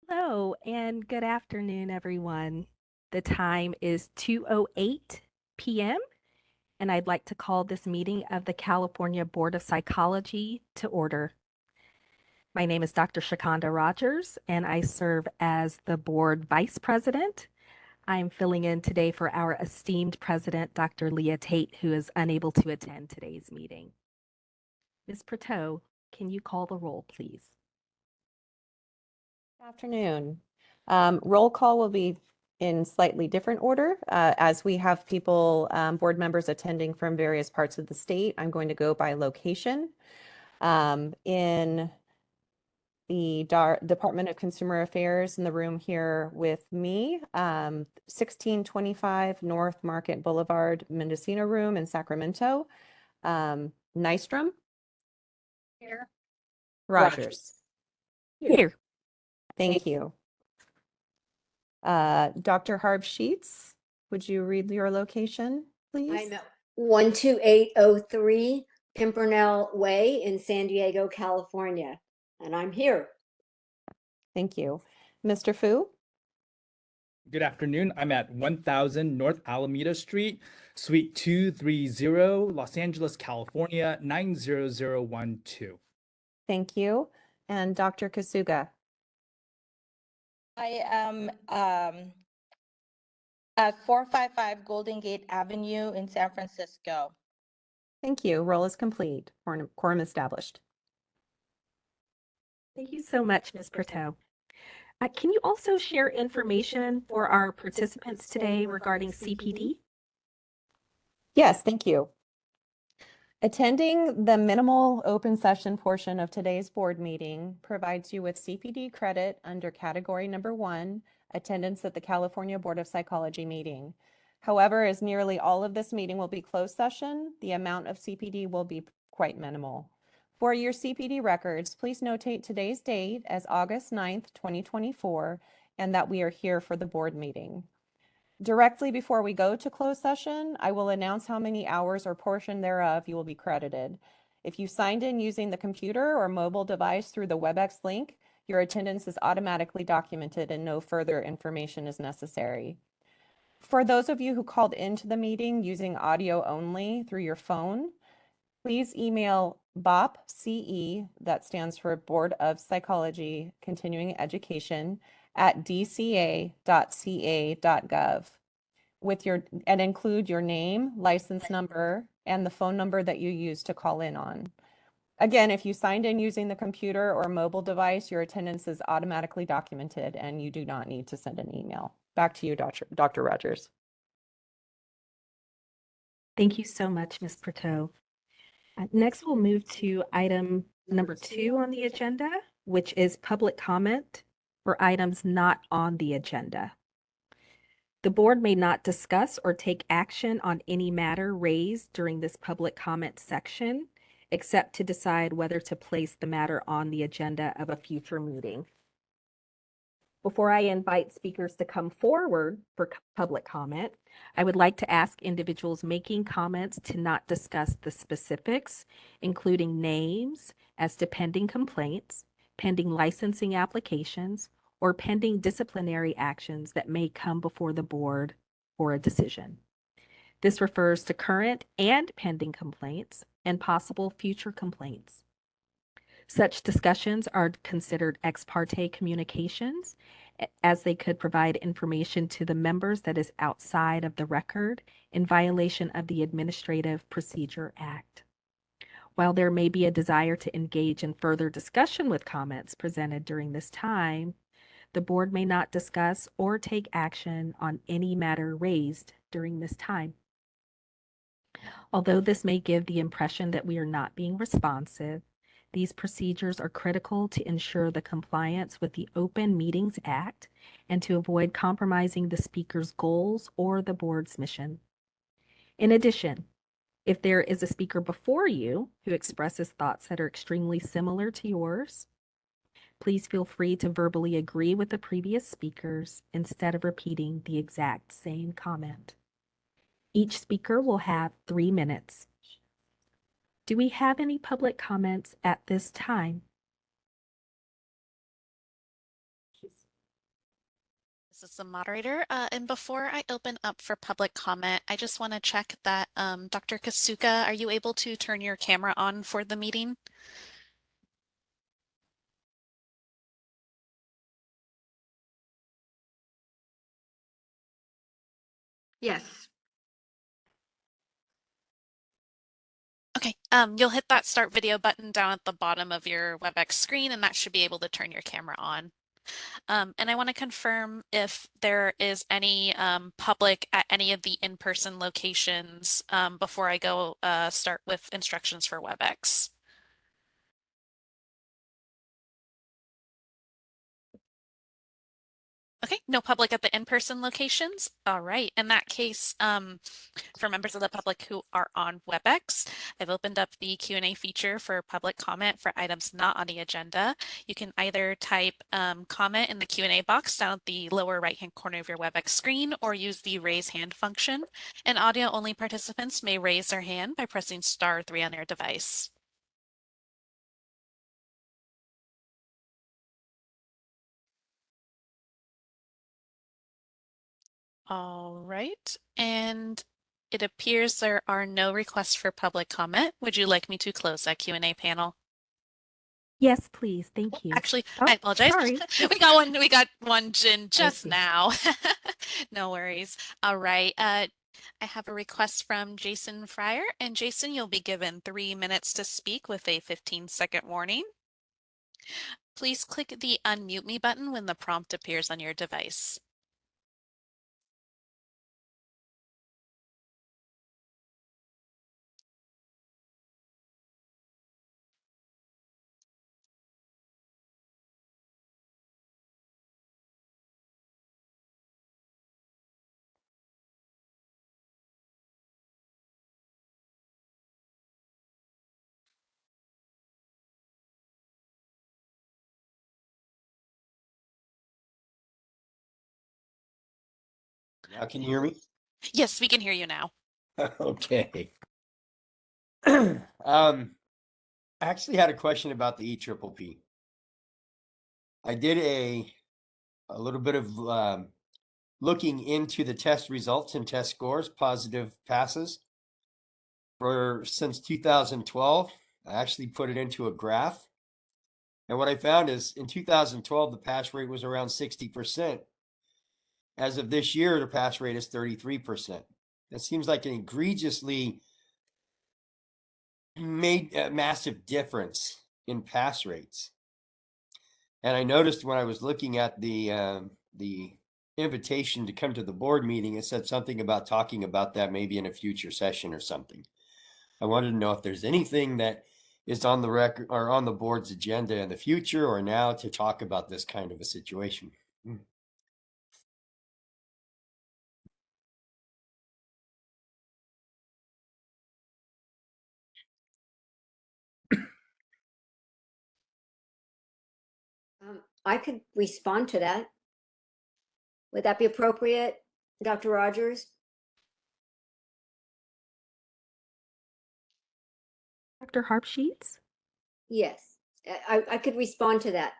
Hello and good afternoon, everyone. The time is 2:08 p.m., and I'd like to call this meeting of the California Board of Psychology to order. My name is Dr. Shakanda Rogers, and I serve as the board vice president. I'm filling in today for our esteemed president, Dr. Leah Tate, who is unable to attend today's meeting. Ms. Prateau, can you call the roll, please? Afternoon. Roll call will be in slightly different order. As we have people, board members attending from various parts of the state, I'm going to go by location. In the Department of Consumer Affairs in the room here with me, 1625 North Market Boulevard, Mendocino Room in Sacramento. Nystrom. Here. Rogers. Here. Thank you. Dr. Harb Sheets, would you read your location, please? I'm at 12803 Pimpernel Way in San Diego, California, and I'm here. Thank you. Mr. Fu? Good afternoon. I'm at 1000 North Alameda Street, Suite 230, Los Angeles, California, 90012. Thank you. And Dr. Kasuga? I am at 455 Golden Gate Avenue in San Francisco. Thank you. Roll is complete. Quorum established. Thank you so much, Ms. Prateau. Can you also share information for our participants today regarding CPD? Yes, thank you. Attending the minimal open session portion of today's board meeting provides you with CPD credit under category number 1, attendance at the California Board of Psychology meeting. However, as nearly all of this meeting will be closed session, the amount of CPD will be quite minimal. For your CPD records, please notate today's date as August 9th, 2024, and that we are here for the board meeting. Directly before we go to closed session, I will announce how many hours or portion thereof you will be credited. If you signed in using the computer or mobile device through the WebEx link, your attendance is automatically documented and no further information is necessary. For those of you who called into the meeting using audio only through your phone, please email BOPCE, that stands for Board of Psychology Continuing Education, at dca.ca.gov and include your name, license number, and the phone number that you use to call in on. Again, if you signed in using the computer or mobile device, your attendance is automatically documented and you do not need to send an email. Back to you, Dr. Rogers. Thank you so much, Ms. Prateau. Next, we'll move to item number 2 on the agenda, which is public comment for items not on the agenda. The board may not discuss or take action on any matter raised during this public comment section, except to decide whether to place the matter on the agenda of a future meeting. Before I invite speakers to come forward for public comment, I would like to ask individuals making comments to not discuss the specifics, including names as to pending complaints, pending licensing applications, or pending disciplinary actions that may come before the board for a decision. This refers to current and pending complaints and possible future complaints. Such discussions are considered ex parte communications, as they could provide information to the members that is outside of the record in violation of the Administrative Procedure Act. While there may be a desire to engage in further discussion with comments presented during this time, the board may not discuss or take action on any matter raised during this time. Although this may give the impression that we are not being responsive, these procedures are critical to ensure the compliance with the Open Meetings Act and to avoid compromising the speaker's goals or the board's mission. In addition, if there is a speaker before you who expresses thoughts that are extremely similar to yours, please feel free to verbally agree with the previous speakers instead of repeating the exact same comment. Each speaker will have 3 minutes. Do we have any public comments at this time? as the moderator. And before I open up for public comment, I just want to check that Dr. Kasuka, are you able to turn your camera on for the meeting? Yes. Okay, you'll hit that start video button down at the bottom of your WebEx screen, and that should be able to turn your camera on. And I want to confirm if there is any public at any of the in-person locations before I go start with instructions for WebEx. Okay, no public at the in-person locations. All right. In that case, for members of the public who are on WebEx, I've opened up the Q&A feature for public comment for items not on the agenda. You can either type comment in the Q&A box down at the lower right-hand corner of your WebEx screen or use the raise hand function. And audio-only participants may raise their hand by pressing *3 on their device. All right, and it appears there are no requests for public comment. Would you like me to close that Q&A panel? Yes, please. Thank you. Actually, Oh, I apologize. sorry. We got one in just see. now. No worries. All right. I have a request from Jason Fryer, and Jason, you'll be given 3 minutes to speak with a 15-second warning. Please click the unmute me button when the prompt appears on your device. Now, can you hear me? Yes, we can hear you now. Okay. I actually had a question about the EPPP. I did a little bit of looking into the test results and test scores, positive passes for since 2012. I actually put it into a graph. And what I found is in 2012, the pass rate was around 60%. As of this year, the pass rate is 33%. That seems like an egregiously made a massive difference in pass rates. And I noticed when I was looking at the invitation to come to the board meeting, it said something about talking about that maybe in a future session or something. I wanted to know if there's anything that is on the record or on the board's agenda in the future or now to talk about this kind of a situation. I could respond to that. Would that be appropriate, Dr. Rogers? Dr. Harpsheets? Yes, I could respond to that.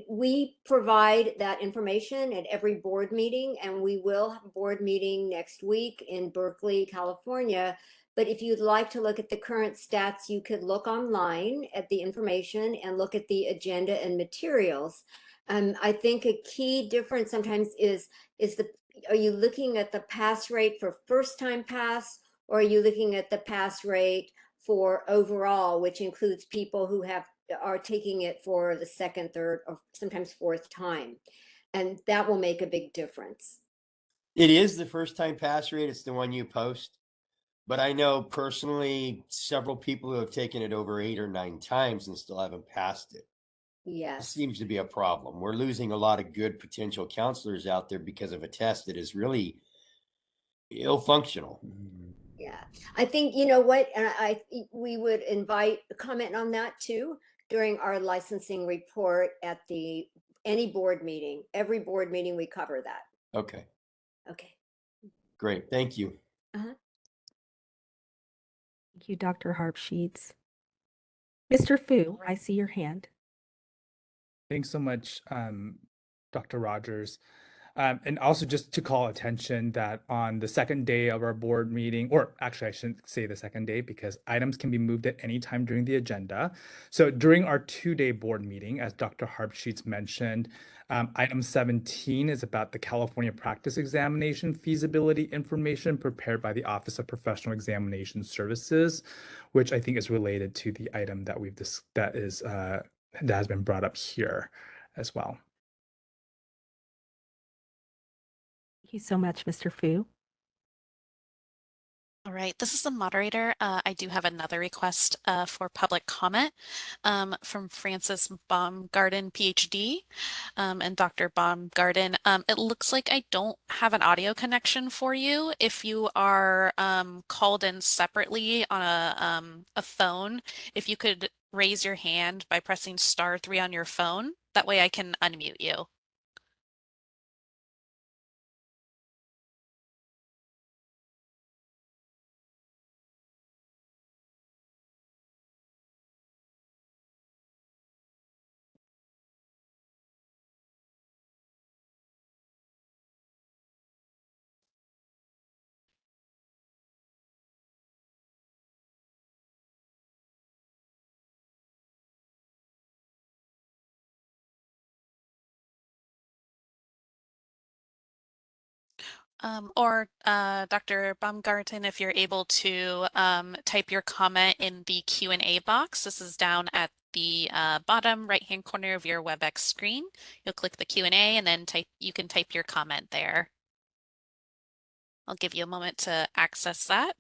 We provide that information at every board meeting, and we will have a board meeting next week in Berkeley, California. But if you'd like to look at the current stats, you could look online at the information and look at the agenda and materials. I think a key difference sometimes is are you looking at the pass rate for first time pass, or are you looking at the pass rate for overall, which includes people who are taking it for the second, third, or sometimes fourth time? And that will make a big difference. It is the first time pass rate. It's the one you post. But I know personally several people who have taken it over 8 or 9 times and still haven't passed it. It Yes. seems to be a problem. We're losing a lot of good potential counselors out there because of a test that is really ill functional. Yeah, I think, you know what, and we would invite a comment on that too during our licensing report at any board meeting. Every board meeting we cover that. Okay, Okay. great. Thank you. Uh-huh. Thank you, Dr. Harpsheets. Mr. Fu, I see your hand. Thanks so much, Dr. Rogers. And also just to call attention that on the second day of our board meeting, or actually I shouldn't say the second day because items can be moved at any time during the agenda. So during our 2-day board meeting, as Dr. Harpsheets mentioned, item 17 is about the California Practice Examination feasibility information prepared by the Office of Professional Examination Services, which I think is related to the item that that has been brought up here as well. Thank you so much, Mr. Fu. All right, this is the moderator. I do have another request for public comment from Francis Baumgarten, PhD, and Dr. Baumgarten. It looks like I don't have an audio connection for you. If you are called in separately on a phone, if you could raise your hand by pressing *3 on your phone, that way I can unmute you. Or Dr. Baumgarten, if you're able to type your comment in the Q&A box. This is down at the bottom right-hand corner of your WebEx screen. You'll click the Q&A and then you can type your comment there. I'll give you a moment to access that.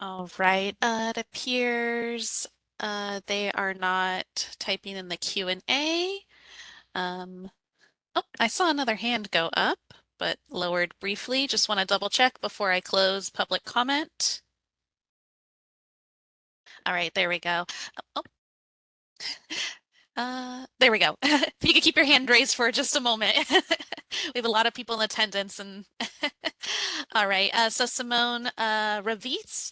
All right, it appears they are not typing in the Q&A. Oh, I saw another hand go up, but lowered briefly. Just want to double check before I close public comment. All right, there we go. Oh, there we go. If you could keep your hand raised for just a moment. We have a lot of people in attendance and all right. So Simone Ravitz,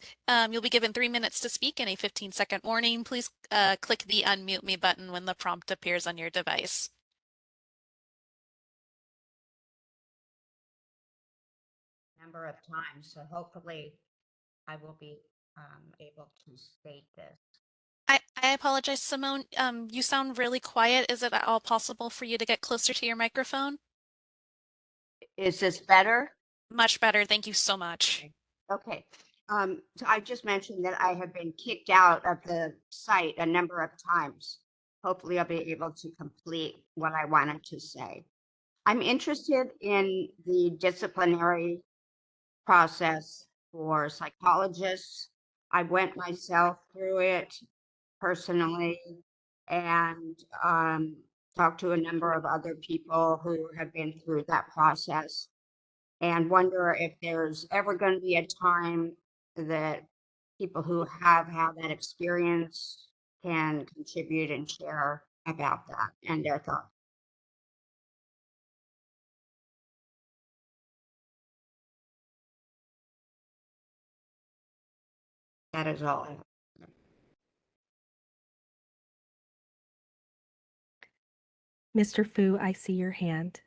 you'll be given 3 minutes to speak and a 15-second warning. Please click the unmute me button when the prompt appears on your device. Number of times, so hopefully I will be able to state this. I apologize, Simone. You sound really quiet. Is it at all possible for you to get closer to your microphone? Is this better? Much better. Thank you so much. Okay. So I just mentioned that I have been kicked out of the site a number of times. Hopefully I'll be able to complete what I wanted to say. I'm interested in the disciplinary process for psychologists. I went myself through it personally and talked to a number of other people who have been through that process and wonder if there's ever going to be a time that people who have had that experience can contribute and share about that and their thoughts. That is all. I have. Mr. Fu, I see your hand.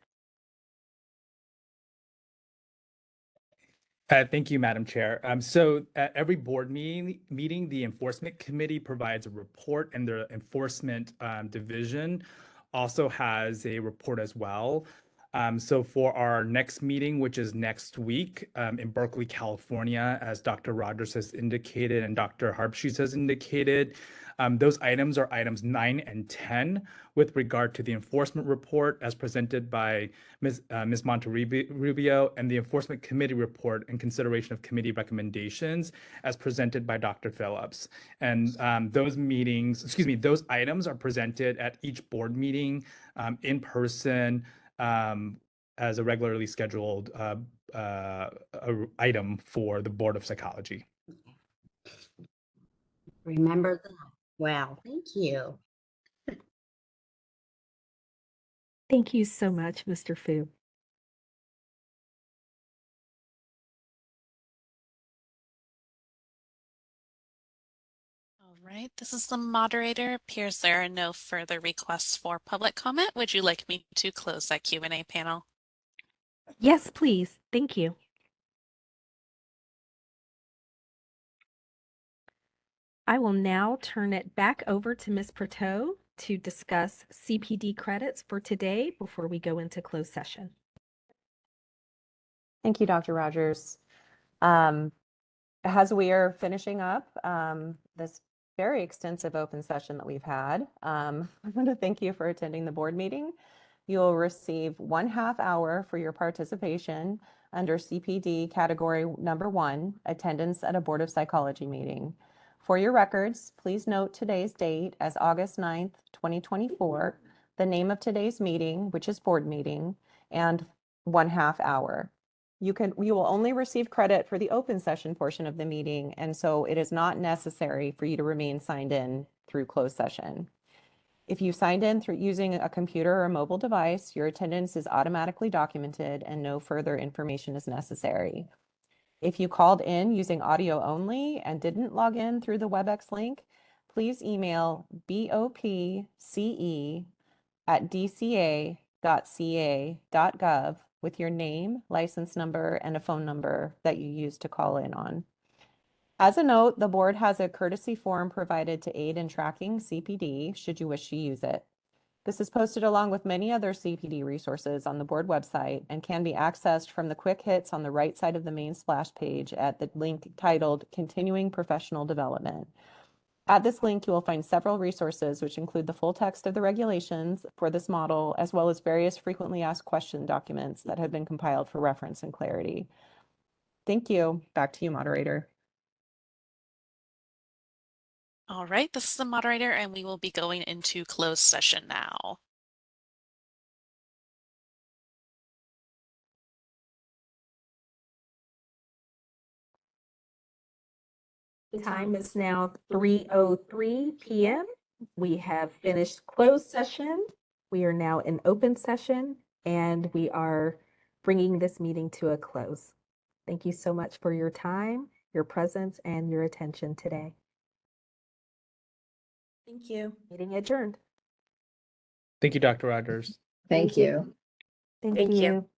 Thank you, Madam Chair. So at every board meeting, the Enforcement Committee provides a report, and the Enforcement Division also has a report as well. So for our next meeting, which is next week in Berkeley, California, as Dr. Rogers has indicated and Dr. Harpshees has indicated, those items are items 9 and 10 with regard to the enforcement report as presented by Ms. Monterrubio, and the Enforcement Committee report in consideration of committee recommendations as presented by Dr. Phillips. And those items are presented at each board meeting in person as a regularly scheduled item for the Board of Psychology. Remember that. Well, thank you. Thank you so much, Mr. Fu. All right, this is the moderator. Appears there are no further requests for public comment. Would you like me to close that Q&A panel? Yes, please. Thank you. I will now turn it back over to Ms. Prateau to discuss CPD credits for today before we go into closed session. Thank you, Dr. Rogers. As we are finishing up this very extensive open session that we've had, I want to thank you for attending the board meeting. You'll receive 1/2 hour for your participation under CPD category number 1, attendance at a Board of Psychology meeting. For your records, please note today's date as August 9th, 2024, the name of today's meeting, which is board meeting, and 1/2 hour. You will only receive credit for the open session portion of the meeting, and so it is not necessary for you to remain signed in through closed session. If you signed in through using a computer or mobile device, your attendance is automatically documented and no further information is necessary. If you called in using audio only and didn't log in through the WebEx link, please email bopce@dca.ca.gov with your name, license number, and a phone number that you used to call in on. As a note, the board has a courtesy form provided to aid in tracking CPD should you wish to use it. This is posted along with many other CPD resources on the board website and can be accessed from the quick hits on the right side of the main splash page at the link titled Continuing Professional Development. At this link, you will find several resources which include the full text of the regulations for this model, as well as various frequently asked question documents that have been compiled for reference and clarity. Thank you. Back to you, moderator. All right, this is the moderator, and we will be going into closed session now. The time is now 3:03 p.m. We have finished closed session. We are now in open session, and we are bringing this meeting to a close. Thank you so much for your time, your presence, and your attention today. Thank you. Meeting adjourned. Thank you, Dr. Rogers. Thank you. Thank you.